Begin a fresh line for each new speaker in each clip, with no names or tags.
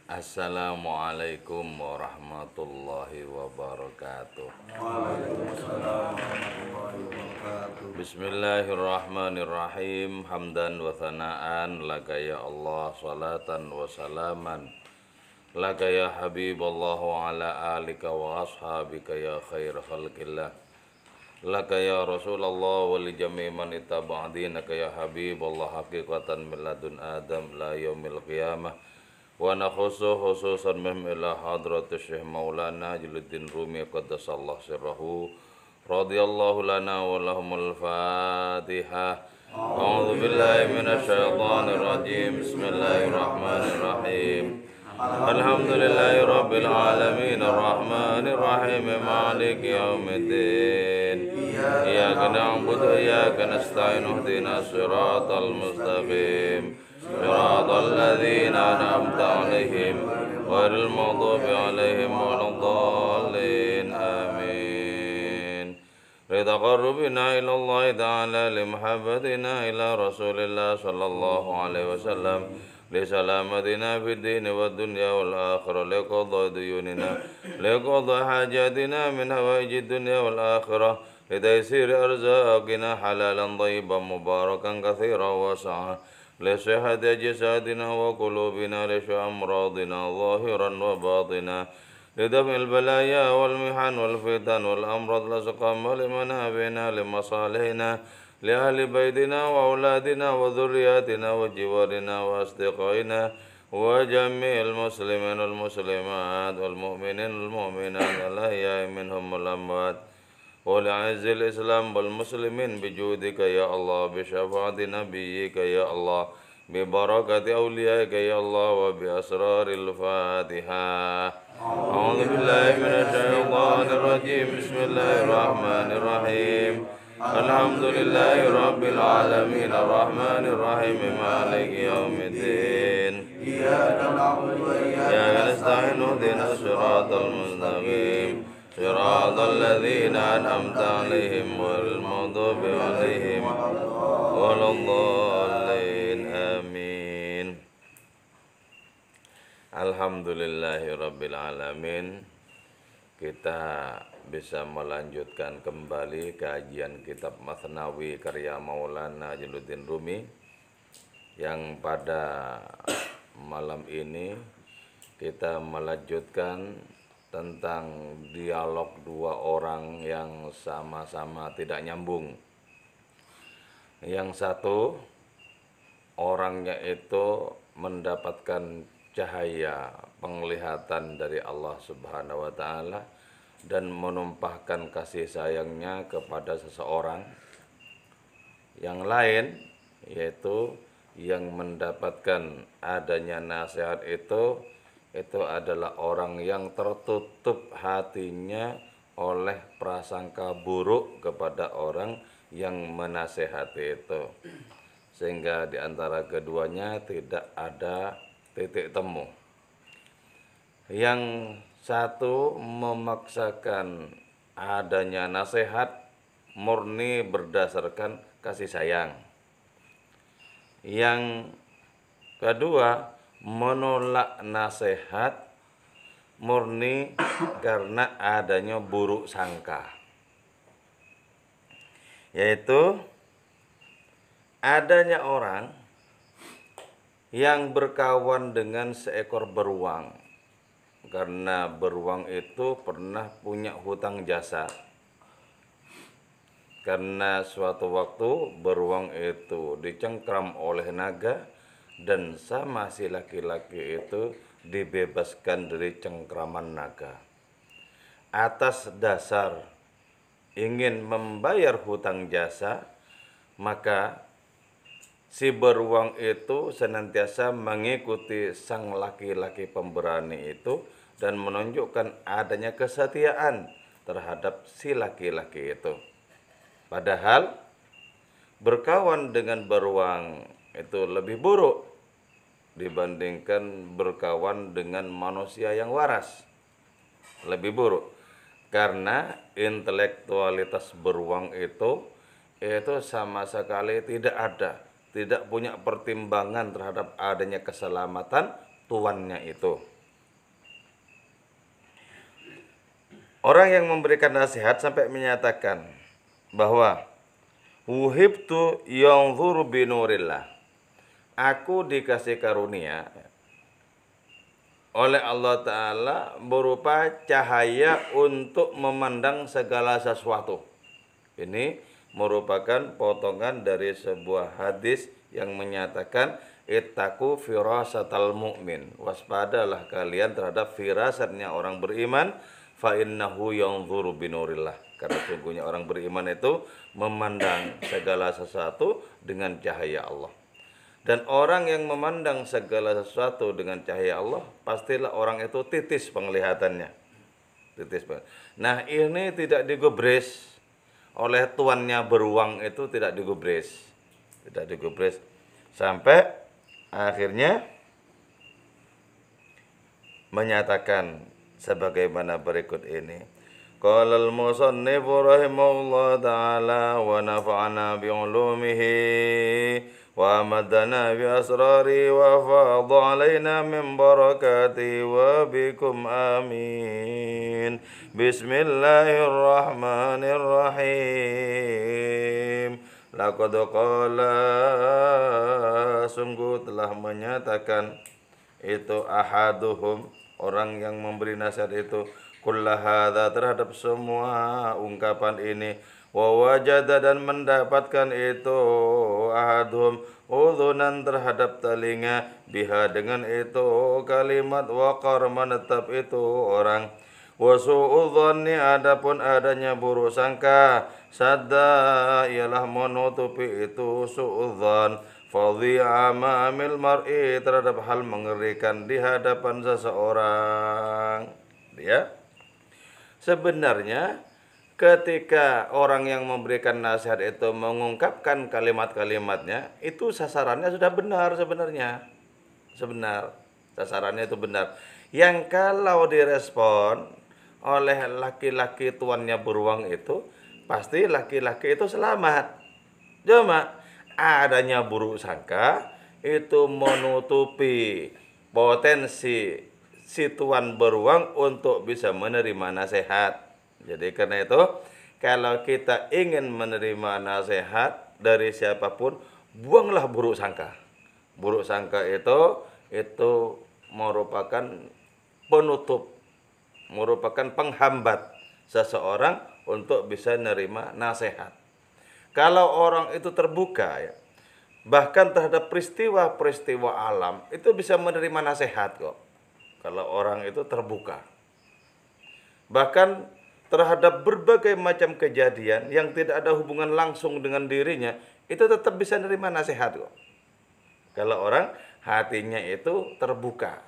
Assalamualaikum warahmatullahi wabarakatuh.
Waalaikumsalam warahmatullahi wabarakatuh.
Bismillahirrahmanirrahim. Hamdan wa thana'an laka ya Allah, salatan wa salaman laka ya Habiballah wa ala alika wa ashabika ya khair khalqillah. Laka ya Rasulullah wa li jami' man ittaba'a dinaka ya Habiballah haqiqatan min ladun Adam la yaumil qiyamah. Wa nakhusu khususan ila hadratus Syekh Maulana Jalaluddin Rumi qaddasallahu sirrahu radhiyallahu lana wa lahumul Fatihah. A'udzu billahi minasy syaithanir rajim. Bismillahirrahmanirrahim. Alhamdulillahi rabbil alamin arrahmanir rahim maliki yaumiddin. Iyyaka na'budu wa iyyaka nasta'in ihdinas siratal mustaqim. صراط الذين أنعمت عليهم غير المغضوب عليهم ولا الضالين آمين. لتقربنا إلى الله تعالى لمحبتنا إلى رسول الله صلى الله عليه وسلم لسلامتنا في الدين والدنيا والآخرة لقضاء ديوننا لقضاء حاجاتنا من هوائج الدنيا والآخرة لتيسير أرزاقنا حلالا طيبا مباركا كثيرا واسعا لصحة أجسادنا وقلوبنا لشفاء أمراضنا ظاهرا وباطنا لدفع البلايا والمحن والفتن والأمراض الأسقام ولمنابعنا لمصالحنا لأهل بيتنا وأولادنا وذرياتنا وجوارنا وأصدقائنا وجميع المسلمين والمسلمات والمؤمنين والمؤمنات الأحياء منهم والأموات ولعز الإسلام والمسلمين بجودك يا الله بشفاعة نبيك يا الله ببركة أوليائك يا الله وبأسرار الفاتحة. أعوذ بالله من الشيطان الرجيم. بسم الله الرحمن الرحيم. الحمد لله رب العالمين الرحمن الرحيم مالك يوم الدين.
إياك نعبد وإياك
نستعين اهدنا الصراط المستقيم صراط الذين أنعمت عليهم غير المغضوب عليهم ولا الضالين آمين. Alhamdulillahirabbil alamin. Kita bisa melanjutkan kembali kajian kitab Matsnawi karya Maulana Jalaluddin Rumi yang pada malam ini kita melanjutkan tentang dialog dua orang yang sama-sama tidak nyambung. Yang satu orangnya itu mendapatkan cahaya penglihatan dari Allah Subhanahu wa taala dan menumpahkan kasih sayangnya kepada seseorang. Yang lain yaitu yang mendapatkan adanya nasihat itu adalah orang yang tertutup hatinya oleh prasangka buruk kepada orang yang menasehati itu, sehingga di antara keduanya tidak ada titik temu. Yang satu memaksakan adanya nasihat murni berdasarkan kasih sayang. Yang kedua menolak nasihat murni karena adanya buruk sangka, yaitu adanya orang yang berkawan dengan seekor beruang karena beruang itu pernah punya hutang jasa. Karena suatu waktu beruang itu dicengkram oleh naga dan sama si laki-laki itu dibebaskan dari cengkraman naga. Atas dasar ingin membayar hutang jasa, maka si beruang itu senantiasa mengikuti sang laki-laki pemberani itu dan menunjukkan adanya kesetiaan terhadap si laki-laki itu. Padahal berkawan dengan beruang itu lebih buruk dibandingkan berkawan dengan manusia yang waras. Lebih buruk karena intelektualitas beruang itu sama sekali tidak punya pertimbangan terhadap adanya keselamatan tuannya itu. Orang yang memberikan nasihat sampai menyatakan bahwa wuhibtu yanzuru binurillah. Aku dikasih karunia oleh Allah Ta'ala berupa cahaya untuk memandang segala sesuatu. Ini merupakan potongan dari sebuah hadis yang menyatakan ittaqu firasatal mu'min. Waspadalah kalian terhadap firasatnya orang beriman, fa innahu yanzuru binurillah. Karena sungguhnya orang beriman itu memandang segala sesuatu dengan cahaya Allah. Dan orang yang memandang segala sesuatu dengan cahaya Allah, pastilah orang itu titis penglihatannya. Nah, ini tidak digubris oleh tuannya beruang, itu tidak digubris. Sampai akhirnya menyatakan sebagaimana berikut ini. Qala al-musannif rahimahullah ta'ala wa nafa'ana bi'ulumihi wa amadana bi asrari wa fadha alaina min barakati wa bikum amin. Bismillahirrahmanirrahim. Laqad qala, sungguh telah menyatakan itu ahaduhum, orang yang memberi nasihat itu, kulla hadza, terhadap semua ungkapan ini, wa wajada, dan mendapatkan itu ahadhum udhunan, terhadap telinga, biha, dengan itu kalimat, waqar, menetap itu orang, wa su'udhanni, adapun adanya buruk sangka, sadda, ialah menutupi itu su'udhan, fadhi'a ma'amil mar'i, terhadap hal mengerikan di hadapan seseorang. Ya, sebenarnya ketika orang yang memberikan nasihat itu mengungkapkan kalimat-kalimatnya, itu sasarannya sudah benar sebenarnya. Sasarannya itu benar. Yang kalau direspon oleh laki-laki tuannya beruang itu, pasti laki-laki itu selamat. Cuma adanya buruk sangka itu menutupi potensi si tuan beruang untuk bisa menerima nasihat. Jadi karena itu, kalau kita ingin menerima nasihat dari siapapun, buanglah buruk sangka. Buruk sangka itu merupakan penutup, merupakan penghambat seseorang untuk bisa menerima nasihat. Kalau orang itu terbuka, ya, bahkan terhadap peristiwa-peristiwa alam, itu bisa menerima nasihat kok. Kalau orang itu terbuka. Bahkan terhadap berbagai macam kejadian yang tidak ada hubungan langsung dengan dirinya, itu tetap bisa menerima nasihat kok. Kalau orang hatinya itu terbuka.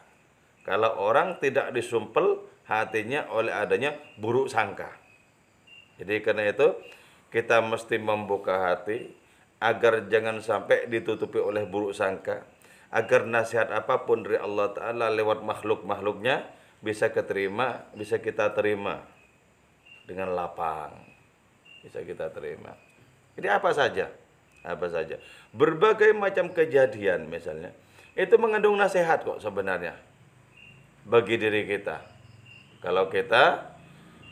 Kalau orang tidak disumpel hatinya oleh adanya buruk sangka. Jadi karena itu kita mesti membuka hati agar jangan sampai ditutupi oleh buruk sangka, agar nasihat apapun dari Allah Ta'ala lewat makhluk-makhluknya bisa kita terima dengan lapang. Bisa kita terima. Jadi apa saja. Berbagai macam kejadian misalnya, itu mengandung nasihat kok sebenarnya bagi diri kita. Kalau kita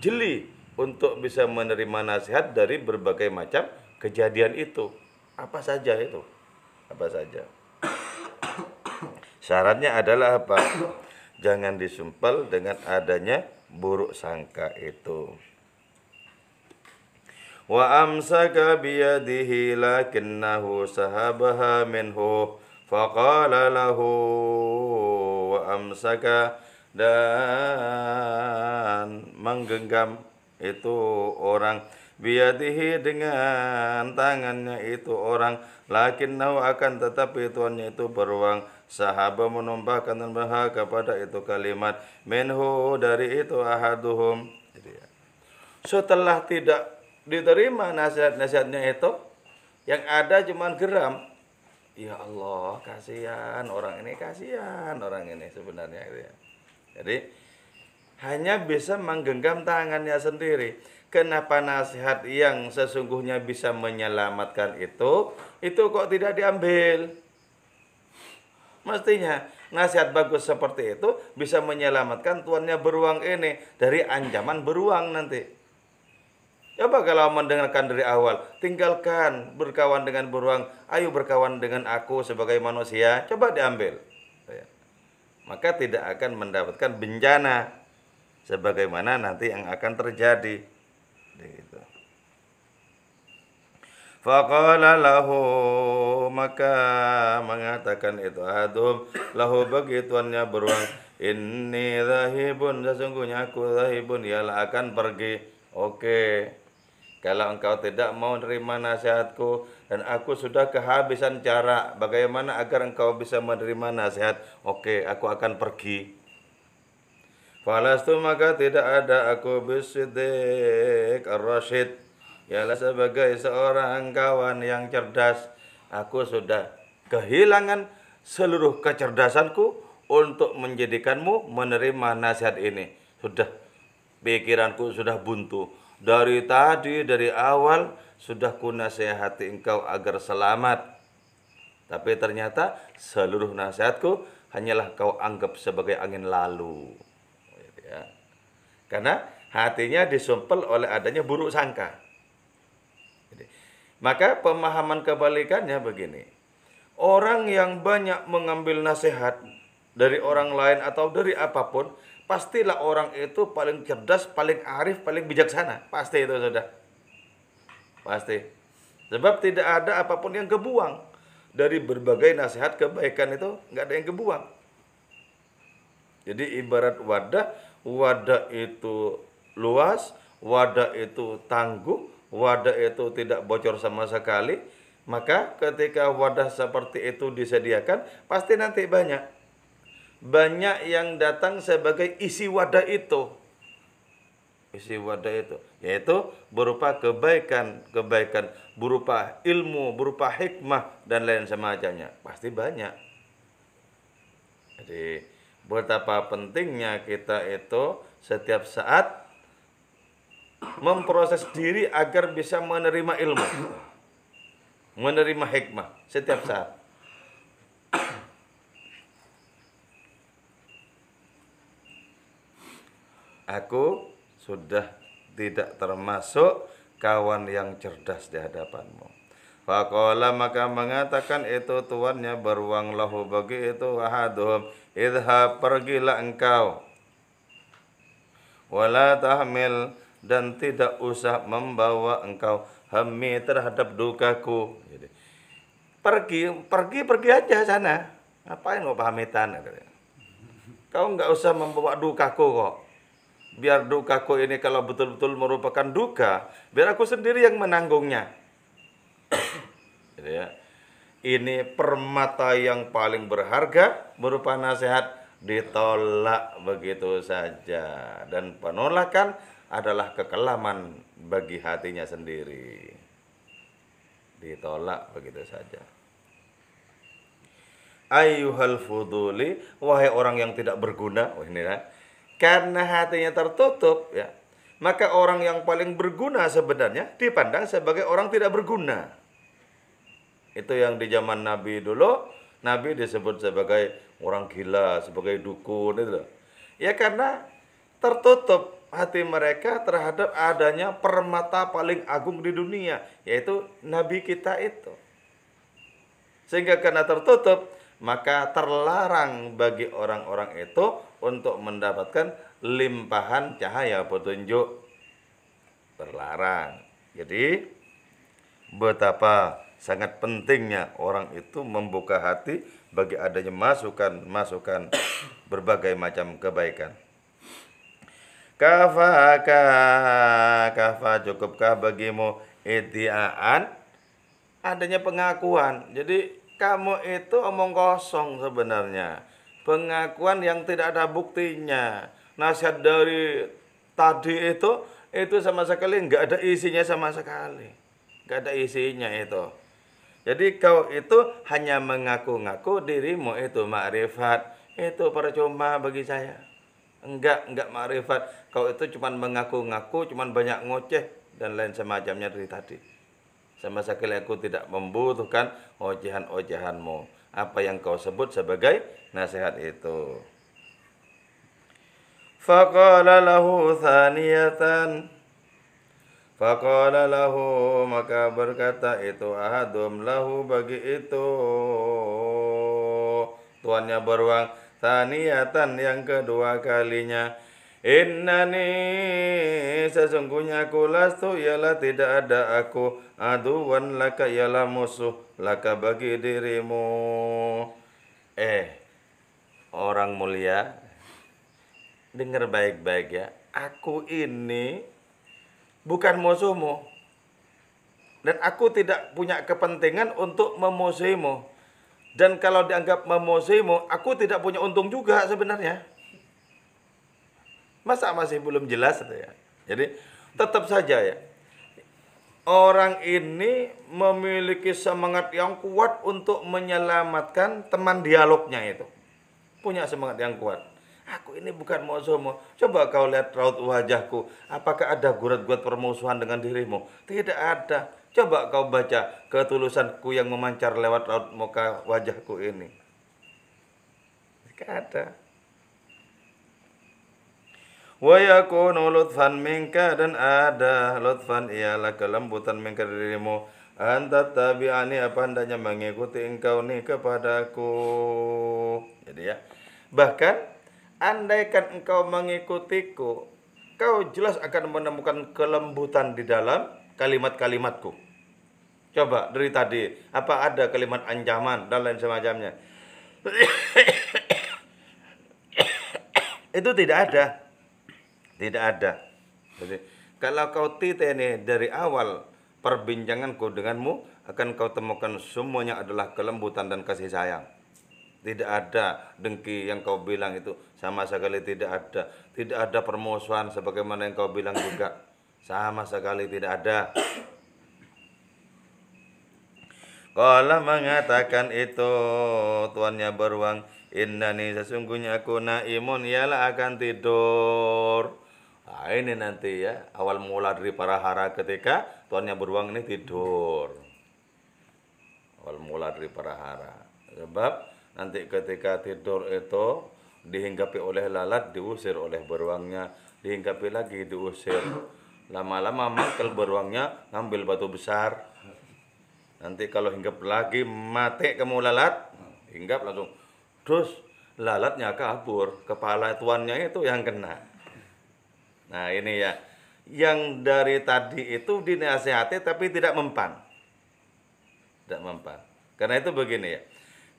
jeli untuk bisa menerima nasihat dari berbagai macam kejadian itu. Apa saja itu? Syaratnya adalah apa? Jangan disumpel dengan adanya buruk sangka itu. Wa amsaka biyadihi lakinnahu sahabaha minhu faqala lahu, wa amsaka, dan menggenggam itu orang, biyadihi, dengan tangannya itu orang, lakinnahu, akan tetapi tuannya itu beruang, sahaba, menumpahkan dan berhak kepada itu kalimat, minhu, dari itu ahaduhum. Setelah tidak diterima nasihat-nasihatnya itu, yang ada cuman geram. Ya Allah, kasihan orang ini sebenarnya gitu ya. Jadi hanya bisa menggenggam tangannya sendiri. Kenapa nasihat yang sesungguhnya bisa menyelamatkan itu kok tidak diambil? Mestinya nasihat bagus seperti itu bisa menyelamatkan tuannya beruang ini dari ancaman beruang nanti. Coba kalau mendengarkan dari awal, tinggalkan berkawan dengan beruang, ayo berkawan dengan aku sebagai manusia, coba diambil. Maka tidak akan mendapatkan bencana sebagaimana nanti yang akan terjadi. Gitu. Faqala lahu, maka mengatakan itu adum lahu bagi tuannya beruang, inni zahibun, sesungguhnya aku zahibun, ialah akan pergi. Oke, kalau engkau tidak mau menerima nasihatku dan aku sudah kehabisan cara bagaimana agar engkau bisa menerima nasihat, oke, aku akan pergi. Falastu, maka tidak ada aku bisiddiq ar-rasyid, ialah sebagai seorang kawan yang cerdas. Aku sudah kehilangan seluruh kecerdasanku untuk menjadikanmu menerima nasihat ini. Sudah, pikiranku sudah buntu. Dari tadi, dari awal, sudah kunasihati engkau agar selamat. Tapi ternyata seluruh nasihatku hanyalah kau anggap sebagai angin lalu. Ya. Karena hatinya disumpel oleh adanya buruk sangka. Maka pemahaman kebalikannya begini. Orang yang banyak mengambil nasihat dari orang lain atau dari apapun, pastilah orang itu paling cerdas, paling arif, paling bijaksana. Pasti itu sudah. Pasti. Sebab tidak ada apapun yang kebuang. Dari berbagai nasihat kebaikan itu nggak ada yang kebuang. Jadi ibarat wadah, wadah itu luas, wadah itu tangguh, wadah itu tidak bocor sama sekali. Maka ketika wadah seperti itu disediakan, pasti nanti banyak yang datang sebagai isi wadah itu. Isi wadah itu yaitu berupa kebaikan, berupa ilmu, berupa hikmah dan lain semacamnya. Pasti banyak. Jadi betapa pentingnya kita itu setiap saat memproses diri agar bisa menerima ilmu, menerima hikmah setiap saat. Aku sudah tidak termasuk kawan yang cerdas di hadapanmu. Faqala, maka mengatakan itu tuannya beruang lahu bagi itu ahaduhum, idhab, pergilah engkau, wala tahmil, dan tidak usah membawa engkau hammi, terhadap dukaku. Jadi, pergi aja sana. Ngapain mau pamitan? Kau nggak usah membawa dukaku kok. Biar dukaku ini kalau betul-betul merupakan duka, biar aku sendiri yang menanggungnya. Gitu ya. Ini permata yang paling berharga berupa nasihat ditolak begitu saja, dan penolakan adalah kekelaman bagi hatinya sendiri. Ditolak begitu saja. Ayyuhal fuduli, wahai orang yang tidak berguna. Wah, ini kan. Karena hatinya tertutup, ya, maka orang yang paling berguna sebenarnya dipandang sebagai orang tidak berguna. Itu yang di zaman Nabi dulu, Nabi disebut sebagai orang gila, sebagai dukun itu. Ya karena tertutup hati mereka terhadap adanya permata paling agung di dunia, yaitu Nabi kita itu. Sehingga karena tertutup, maka terlarang bagi orang-orang itu untuk mendapatkan limpahan cahaya petunjuk. Terlarang. Jadi betapa sangat pentingnya orang itu membuka hati bagi adanya masukan berbagai macam kebaikan. Kafa cukupkah bagimu iddiaan, adanya pengakuan. Jadi kamu itu omong kosong sebenarnya. Pengakuan yang tidak ada buktinya. Nasihat dari tadi itu sama sekali nggak ada isinya sama sekali. Nggak ada isinya itu. Jadi kau itu hanya mengaku-ngaku dirimu itu makrifat. Itu percuma bagi saya. Enggak makrifat. Kau itu cuma mengaku-ngaku, cuma banyak ngoceh dan lain semacamnya dari tadi. Sama sekali aku tidak membutuhkan ocehan-ocehanmu. apa yang kau sebut sebagai nasihat itu. Faqala lahu thaniyatan, faqala lahu, maka berkata itu ahadum lahu bagi itu tuannya beruang, thaniyatan yang kedua kalinya, innani sesungguhnya aku lastu ialah tidak ada aku, aduwan laka ialah musuh, laka bagi dirimu. Orang mulia, dengar baik-baik ya, aku ini bukan musuhmu, dan aku tidak punya kepentingan untuk memusuhimu. Dan kalau dianggap memusuhimu, aku tidak punya untung juga sebenarnya. Masa masih belum jelas itu ya? Jadi tetap saja ya, orang ini memiliki semangat yang kuat untuk menyelamatkan teman dialognya itu. Punya semangat yang kuat. Aku ini bukan musuhmu. Coba kau lihat raut wajahku. Apakah ada gurat-gurat permusuhan dengan dirimu? Tidak ada. Coba kau baca ketulusanku yang memancar lewat raut muka wajahku ini. Tidak ada. Wa yakunu lutfan minka, dan ada lutfan ialah kelembutan minka dirimu. Anta tabi'ani, apa hendaknya mengikuti engkau nih kepadaku. Jadi ya, bahkan andaikan engkau mengikutiku, kau jelas akan menemukan kelembutan di dalam kalimat-kalimatku. Coba dari tadi, apa ada kalimat ancaman dan lain semacamnya? Itu tidak ada. Tidak ada. Jadi, kalau kau titeni dari awal perbincanganku denganmu, akan kau temukan semuanya adalah kelembutan dan kasih sayang. Tidak ada dengki yang kau bilang itu, sama sekali tidak ada. Tidak ada permusuhan sebagaimana yang kau bilang juga, sama sekali tidak ada. Qala, mengatakan itu tuannya beruang, innani sesungguhnya aku naimun, ialah akan tidur. Nah, ini nanti ya, awal mula dari para hara ketika tuannya beruang ini tidur. Awal mula dari para hara. Sebab nanti ketika tidur itu dihinggapi oleh lalat, diusir oleh beruangnya, dihinggapi lagi, diusir. Lama-lama mangkel beruangnya, ngambil batu besar. Nanti kalau hinggap lagi, mati kamu lalat, hinggap langsung. Terus lalatnya kabur, kepala tuannya itu yang kena. Nah ini ya, yang dari tadi itu dinasihati tapi tidak mempan. Tidak mempan. Karena itu begini ya,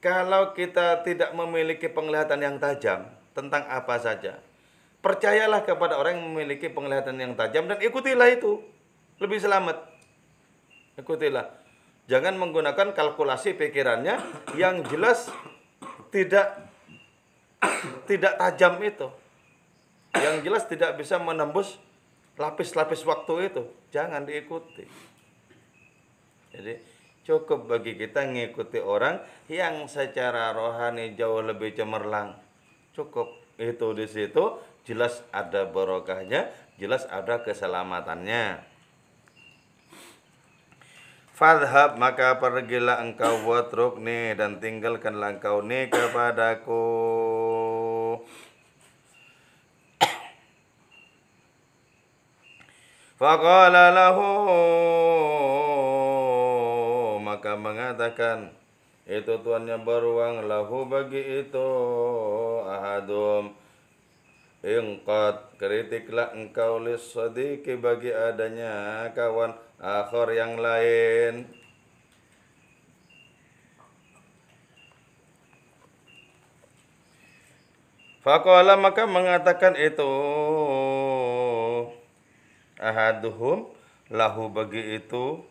kalau kita tidak memiliki penglihatan yang tajam tentang apa saja, percayalah kepada orang yang memiliki penglihatan yang tajam dan ikutilah itu. Lebih selamat. Ikutilah. Jangan menggunakan kalkulasi pikirannya yang jelas tidak tajam itu. Yang jelas tidak bisa menembus lapis-lapis waktu itu. Jangan diikuti. Jadi cukup bagi kita mengikuti orang yang secara rohani jauh lebih cemerlang. Cukup itu di situ, jelas ada barokahnya, jelas ada keselamatannya. Fadhhab, maka pergilah engkau, watrukni, dan tinggalkanlah engkau ni kepadaku. Faqala lahu, maka mengatakan itu tuannya beruang, lahu bagi itu ahadum, ingqad, kritiklah engkau lis-sadiqi bagi adanya kawan akhir yang lain. Faqala, maka mengatakan itu ahaduhum lahu bagi itu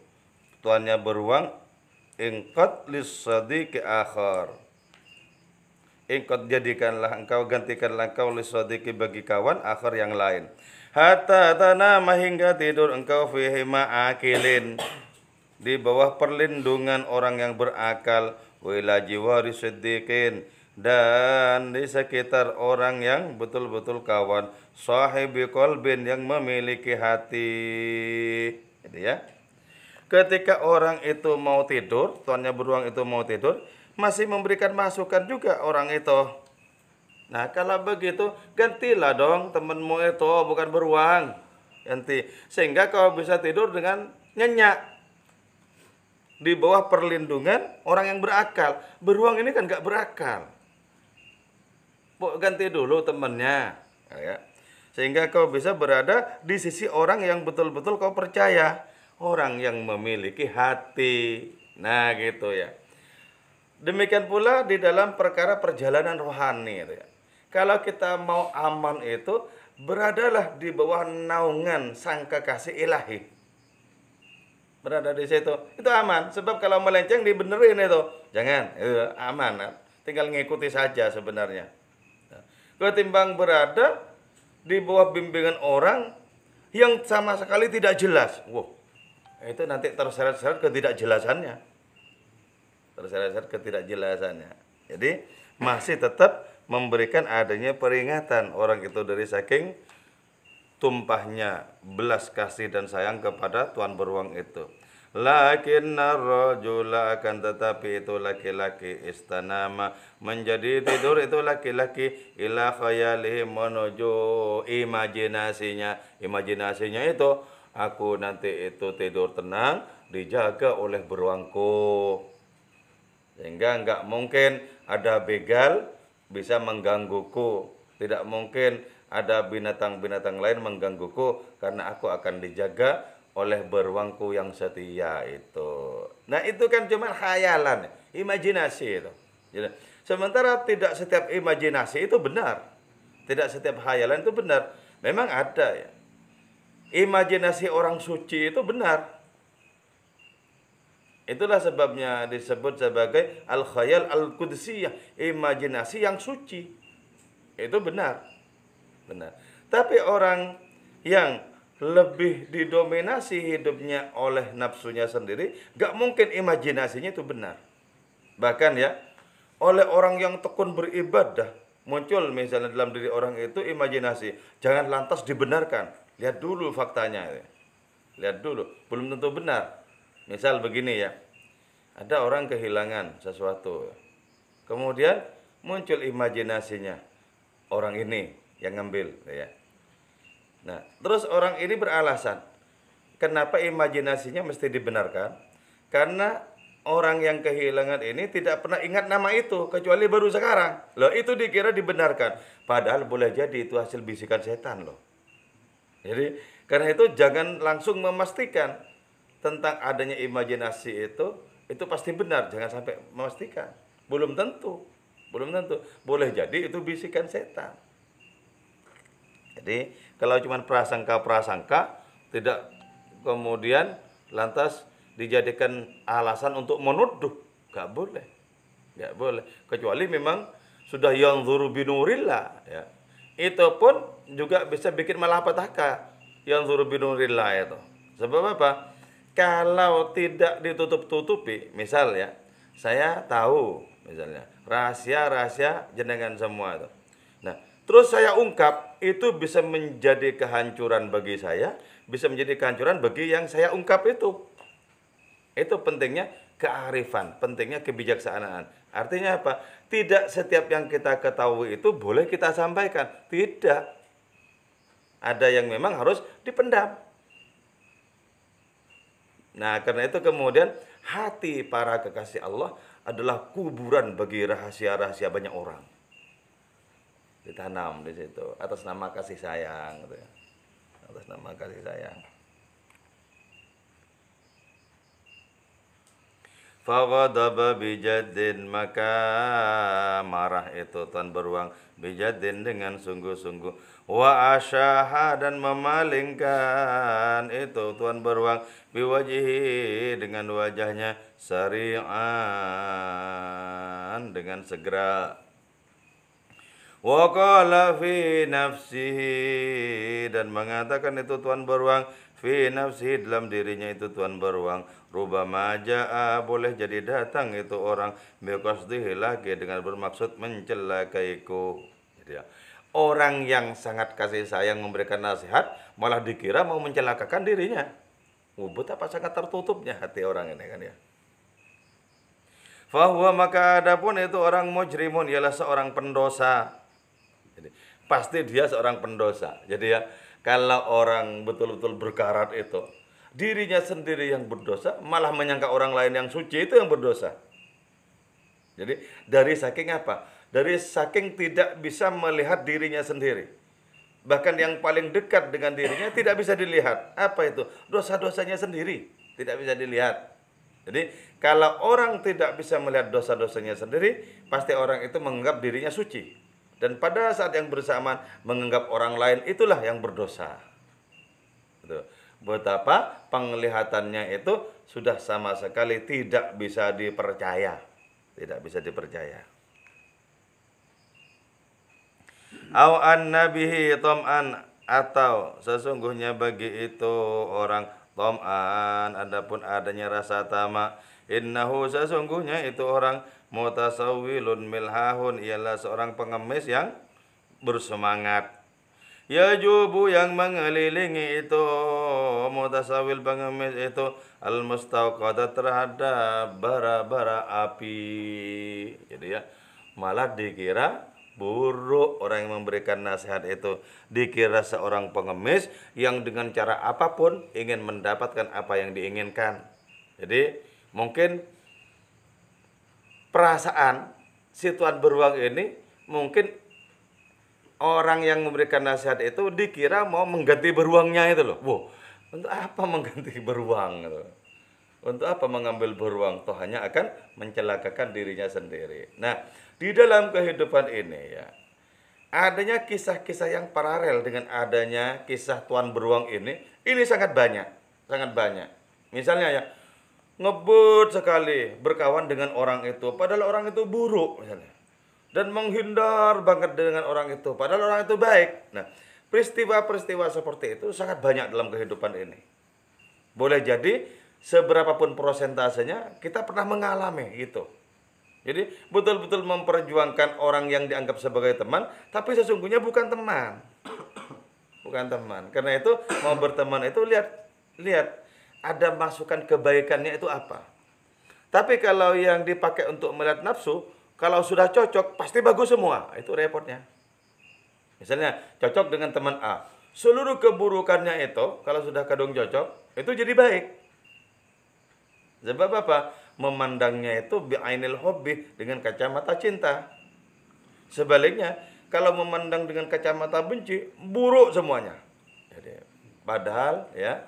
tuannya beruang, ingqad lis-sadiqi akhar, ingqad, jadikanlah engkau, gantikanlah engkau lis-sadiqi bagi kawan akhar yang lain, hatta tanama, hingga tidur engkau, fihi ma'akilin, di bawah perlindungan orang yang berakal, wa ila jiwari siddiqin, dan di sekitar orang yang betul-betul kawan, sahibi qalbin, yang memiliki hati. Jadi ya, ketika orang itu mau tidur, tuannya beruang itu mau tidur, masih memberikan masukan juga orang itu. Nah, kalau begitu gantilah dong temanmu itu, bukan beruang. Ganti sehingga kau bisa tidur dengan nyenyak di bawah perlindungan orang yang berakal. Beruang ini kan gak berakal. Ganti dulu temannya, ya. Sehingga kau bisa berada di sisi orang yang betul-betul kau percaya, orang yang memiliki hati. Nah, gitu ya. Demikian pula di dalam perkara perjalanan rohani itu ya. Kalau kita mau aman itu, beradalah di bawah naungan sang kekasih ilahi. Berada di situ, itu aman. Sebab kalau melenceng dibenerin itu, jangan, itu aman. Tinggal ngikuti saja sebenarnya. Ketimbang berada di bawah bimbingan orang yang sama sekali tidak jelas. Wow, itu nanti terseret-seret ketidakjelasannya. Terseret-seret ketidakjelasannya. Jadi masih tetap memberikan adanya peringatan orang itu dari saking tumpahnya belas kasih dan sayang kepada tuan beruang itu. Lakinnar rajula, akan tetapi itu laki-laki, istanama menjadi tidur itu laki-laki ila khayalihi, menuju imajinasinya. Imajinasinya itu aku nanti itu tidur tenang dijaga oleh beruangku, sehingga enggak mungkin ada begal bisa menggangguku, tidak mungkin ada binatang-binatang lain menggangguku karena aku akan dijaga oleh beruangku yang setia itu. Nah, itu kan cuma khayalan, imajinasi itu. Jadi, sementara tidak setiap imajinasi itu benar. Tidak setiap khayalan itu benar. Memang ada ya. Imajinasi orang suci itu benar. Itulah sebabnya disebut sebagai al-khayal al-qudsiyah, imajinasi yang suci. Itu benar. Benar. Tapi orang yang lebih didominasi hidupnya oleh nafsunya sendiri, gak mungkin imajinasinya itu benar. Bahkan ya, oleh orang yang tekun beribadah, muncul misalnya dalam diri orang itu imajinasi, jangan lantas dibenarkan. Lihat dulu faktanya. Lihat dulu, belum tentu benar. Misal begini ya, ada orang kehilangan sesuatu. Kemudian muncul imajinasinya, orang ini yang ngambil ya. Nah, terus orang ini beralasan, kenapa imajinasinya mesti dibenarkan? Karena orang yang kehilangan ini tidak pernah ingat nama itu, kecuali baru sekarang. Loh, itu dikira dibenarkan. Padahal boleh jadi itu hasil bisikan setan loh. Jadi, karena itu jangan langsung memastikan tentang adanya imajinasi itu pasti benar. Jangan sampai memastikan. Belum tentu. Belum tentu. Boleh jadi itu bisikan setan. Jadi kalau cuma prasangka-prasangka, tidak kemudian lantas dijadikan alasan untuk menuduh, gak boleh, gak boleh. Kecuali memang sudah yanzuru binurillah, ya. Itu pun juga bisa bikin malapetaka, yanzuru binurillah itu. Sebab apa? Kalau tidak ditutup-tutupi, misal ya, saya tahu misalnya rahasia-rahasia jenengan semua itu. Nah, terus saya ungkap, itu bisa menjadi kehancuran bagi saya, bisa menjadi kehancuran bagi yang saya ungkap itu. Itu pentingnya kearifan, pentingnya kebijaksanaan. Artinya apa? Tidak setiap yang kita ketahui itu boleh kita sampaikan. Tidak. Ada yang memang harus dipendam. Nah, karena itu kemudian hati para kekasih Allah adalah kuburan bagi rahasia-rahasia banyak orang. Ditanam di situ atas nama kasih sayang gitu ya. Atas nama kasih sayang. Faghadaba bijaddin, maka marah itu tuan beruang bijaddin dengan sungguh-sungguh. Wa asyaha, dan memalingkan itu tuan beruang biwajihi, dengan wajahnya, sari'an, dengan segera. Wa qala fi nafsihi, dan mengatakan itu tuan beruang fi nafsihi, dalam dirinya itu tuan beruang, rubama jaa, boleh jadi datang itu orang biqasdihi lagi, dengan bermaksud mencelakaiku. Jadi ya, orang yang sangat kasih sayang memberikan nasihat malah dikira mau mencelakakan dirinya. Betapa sangat tertutupnya hati orang ini kan ya. Fahuwa maka adapun itu orang mujrimun ialah seorang pendosa. Jadi, pasti dia seorang pendosa. Jadi ya, kalau orang betul-betul berkarat itu, dirinya sendiri yang berdosa, malah menyangka orang lain yang suci itu yang berdosa. Jadi dari saking apa? Dari saking tidak bisa melihat dirinya sendiri. Bahkan yang paling dekat dengan dirinya tidak bisa dilihat. Apa itu? Dosa-dosanya sendiri tidak bisa dilihat. Jadi kalau orang tidak bisa melihat dosa-dosanya sendiri, pasti orang itu menganggap dirinya suci. Dan pada saat yang bersamaan menganggap orang lain itulah yang berdosa. Betapa penglihatannya itu sudah sama sekali tidak bisa dipercaya. Tidak bisa dipercaya. Au an-nabihi tom'an, atau sesungguhnya bagi itu orang tom'an adapun adanya rasa tamak, innahu sesungguhnya itu orang mutasawwilun milhahun ialah seorang pengemis yang bersemangat. Yajubu yang mengelilingi itu mutasawwil pengemis itu al-mustauqadah terhadap bara-bara api. Jadi ya, malah dikira buruk orang yang memberikan nasihat itu, dikira seorang pengemis yang dengan cara apapun ingin mendapatkan apa yang diinginkan. Jadi mungkin perasaan si tuan beruang ini, mungkin orang yang memberikan nasihat itu dikira mau mengganti beruangnya itu loh. Wow, untuk apa mengganti beruang gitu? Untuk apa mengambil beruang? Toh hanya akan mencelakakan dirinya sendiri. Nah, di dalam kehidupan ini ya, adanya kisah-kisah yang paralel dengan adanya kisah tuan beruang ini sangat banyak, sangat banyak. Misalnya ya, ngebut sekali berkawan dengan orang itu, padahal orang itu buruk misalnya. Dan menghindar banget dengan orang itu, padahal orang itu baik. Nah, peristiwa-peristiwa seperti itu sangat banyak dalam kehidupan ini. Boleh jadi seberapapun prosentasenya kita pernah mengalami itu. Jadi betul-betul memperjuangkan orang yang dianggap sebagai teman, tapi sesungguhnya bukan teman. Bukan teman. Karena itu mau berteman itu lihat ada masukan kebaikannya itu apa. Tapi kalau yang dipakai untuk melihat nafsu, kalau sudah cocok pasti bagus semua. Itu repotnya. Misalnya cocok dengan teman A, seluruh keburukannya itu kalau sudah kadung cocok itu jadi baik. Sebab apa? Memandangnya itu bi'ainil hobbi, dengan kacamata cinta. Sebaliknya, kalau memandang dengan kacamata benci, buruk semuanya. Jadi, padahal ya,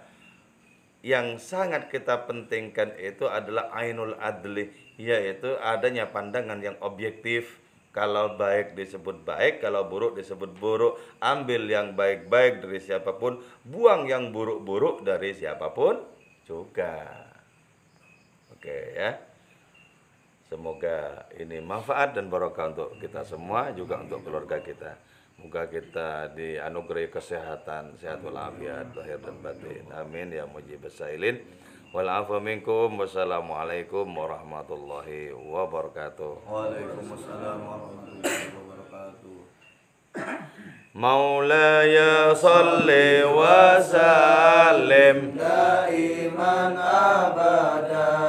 yang sangat kita pentingkan itu adalah ainul adli, yaitu adanya pandangan yang objektif. Kalau baik disebut baik, kalau buruk disebut buruk. Ambil yang baik-baik dari siapapun, buang yang buruk-buruk dari siapapun juga. Oke ya. Semoga ini manfaat dan barokah untuk kita semua, juga untuk keluarga kita. Moga kita dianugerahi kesehatan, sehat walafiat lahir dan batin. Amin ya mujibas sailin. Wal afu minkum. Wassalamualaikum warahmatullahi wabarakatuh.
Waalaikumsalam warahmatullahi wabarakatuh.
Maulaya salli wa sallim
Daiman abada